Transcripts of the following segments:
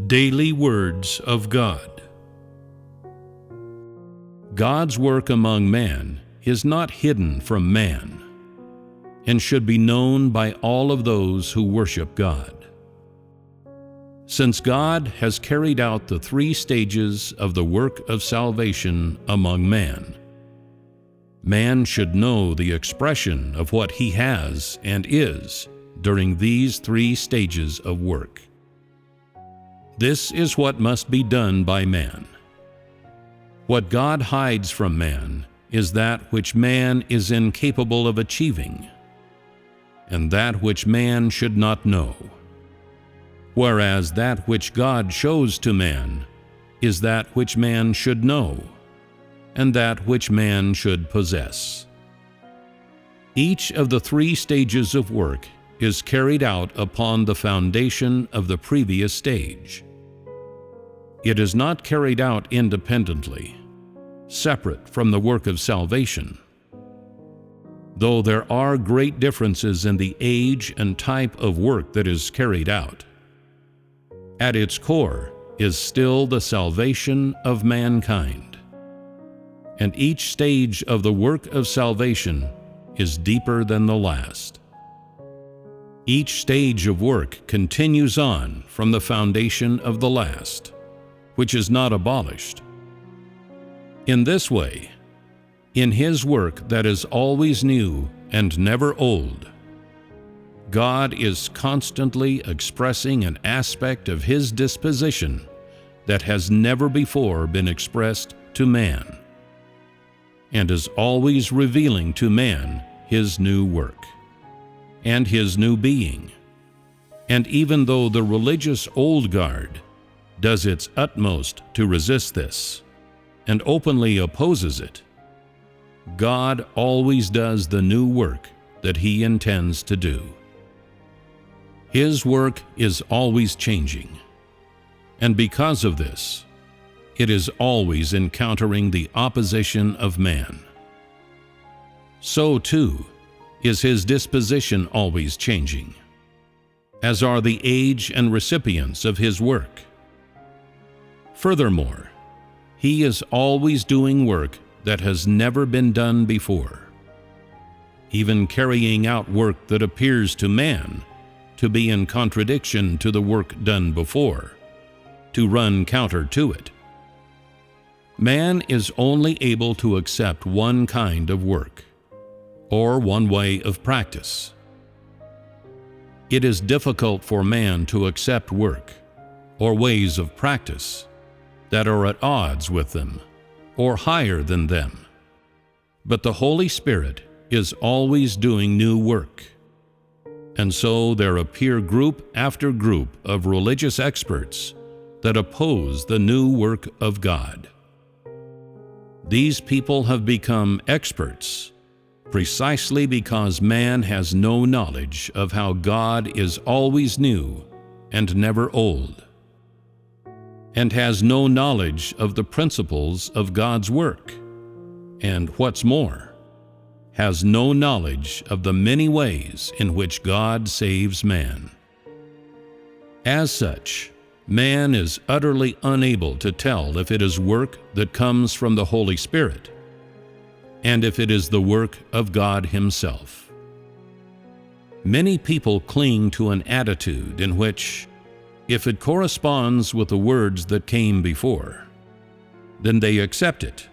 Daily Words of God. God's work among man is not hidden from man, and should be known by all of those who worship God. Since God has carried out the 3 stages of the work of salvation among man, man should know the expression of what he has and is during these 3 stages of work. This is what must be done by man. What God hides from man is that which man is incapable of achieving, and that which man should not know, whereas that which God shows to man is that which man should know, and that which man should possess. Each of the 3 stages of work is carried out upon the foundation of the previous stage. It is not carried out independently, separate from the work of salvation. Though there are great differences in the age and type of work that is carried out, at its core is still the salvation of mankind. And each stage of the work of salvation is deeper than the last. Each stage of work continues on from the foundation of the last, which is not abolished. In this way, in His work that is always new and never old, God is constantly expressing an aspect of His disposition that has never before been expressed to man, and is always revealing to man His new work and His new being. And even though the religious old guard does its utmost to resist this and openly opposes it, God always does the new work that He intends to do. His work is always changing, and because of this, it is always encountering the opposition of man. So too is His disposition always changing, as are the age and recipients of His work. Furthermore, He is always doing work that has never been done before, even carrying out work that appears to man to be in contradiction to the work done before, to run counter to it. Man is only able to accept one kind of work, or one way of practice. It is difficult for man to accept work, or ways of practice, that are at odds with them, or higher than them. But the Holy Spirit is always doing new work. And so there appear group after group of religious experts that oppose the new work of God. These people have become experts precisely because man has no knowledge of how God is always new and never old, and has no knowledge of the principles of God's work, and what's more, has no knowledge of the many ways in which God saves man. As such, man is utterly unable to tell if it is work that comes from the Holy Spirit, and if it is the work of God Himself. Many people cling to an attitude in which, if it corresponds with the words that came before, then they accept it.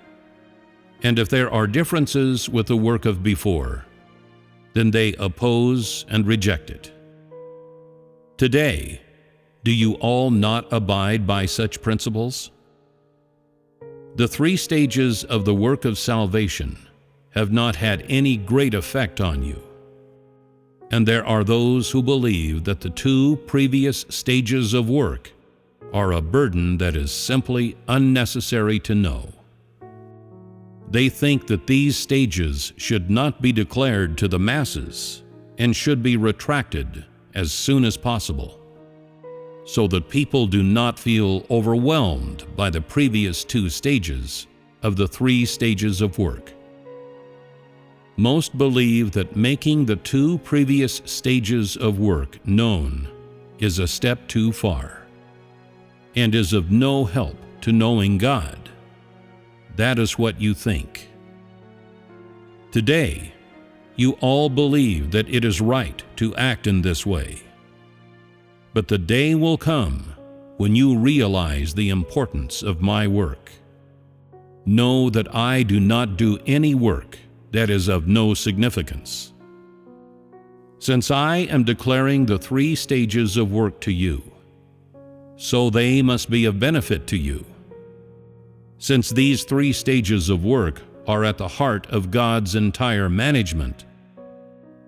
And if there are differences with the work of before, then they oppose and reject it. Today, do you all not abide by such principles? The 3 stages of the work of salvation have not had any great effect on you. And there are those who believe that the 2 previous stages of work are a burden that is simply unnecessary to know. They think that these stages should not be declared to the masses and should be retracted as soon as possible, so that people do not feel overwhelmed by the previous 2 stages of the 3 stages of work. Most believe that making the 2 previous stages of work known is a step too far. and is of no help to knowing God. That is what you think. Today, you all believe that it is right to act in this way. But the day will come when you realize the importance of my work. Know that I do not do any work that is of no significance. Since I am declaring the 3 stages of work to you, so they must be of benefit to you. Since these 3 stages of work are at the heart of God's entire management,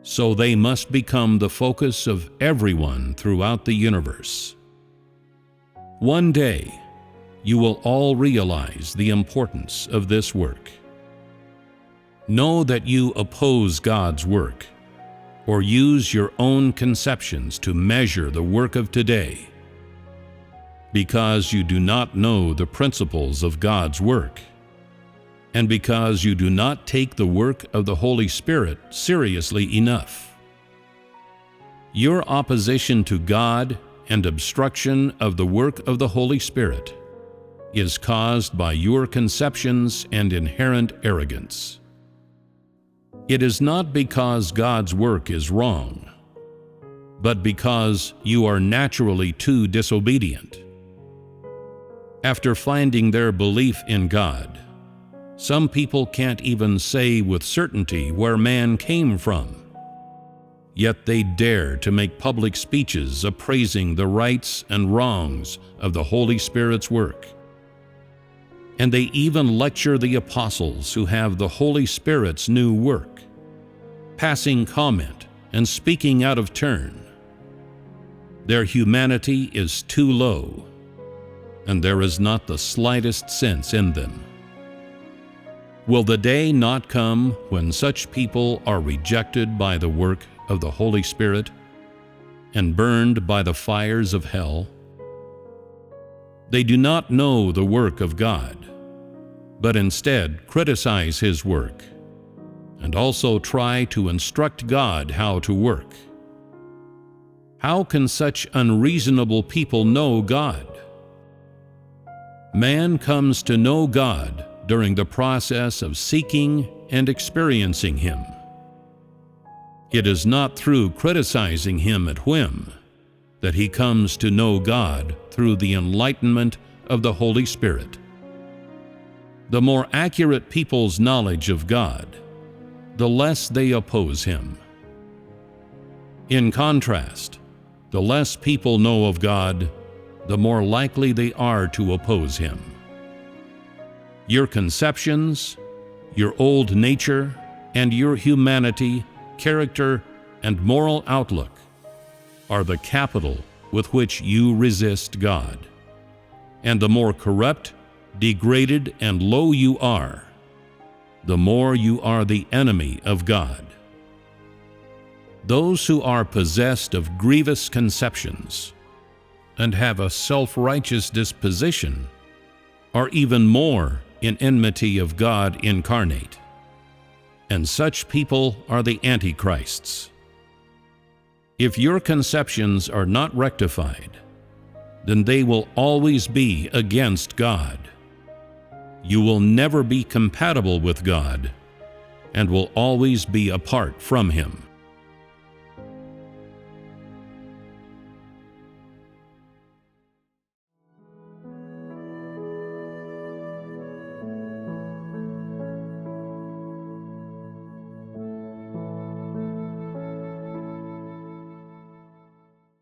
so they must become the focus of everyone throughout the universe. One day, you will all realize the importance of this work. Know that you oppose God's work, or use your own conceptions to measure the work of today, because you do not know the principles of God's work, and because you do not take the work of the Holy Spirit seriously enough. Your opposition to God and obstruction of the work of the Holy Spirit is caused by your conceptions and inherent arrogance. It is not because God's work is wrong, but because you are naturally too disobedient. After finding their belief in God, some people can't even say with certainty where man came from. Yet they dare to make public speeches appraising the rights and wrongs of the Holy Spirit's work. And they even lecture the apostles who have the Holy Spirit's new work, passing comment and speaking out of turn. Their humanity is too low, and there is not the slightest sense in them. Will the day not come when such people are rejected by the work of the Holy Spirit and burned by the fires of hell? They do not know the work of God, but instead criticize His work and also try to instruct God how to work. How can such unreasonable people know God? Man comes to know God during the process of seeking and experiencing Him. It is not through criticizing Him at whim that he comes to know God through the enlightenment of the Holy Spirit. The more accurate people's knowledge of God, the less they oppose Him. In contrast, the less people know of God, the more likely they are to oppose Him. Your conceptions, your old nature, and your humanity, character, and moral outlook are the capital with which you resist God. And the more corrupt, degraded, and low you are, the more you are the enemy of God. Those who are possessed of grievous conceptions and have a self-righteous disposition are even more in enmity of God incarnate, and such people are the antichrists. If your conceptions are not rectified, then they will always be against God. You will never be compatible with God and will always be apart from Him.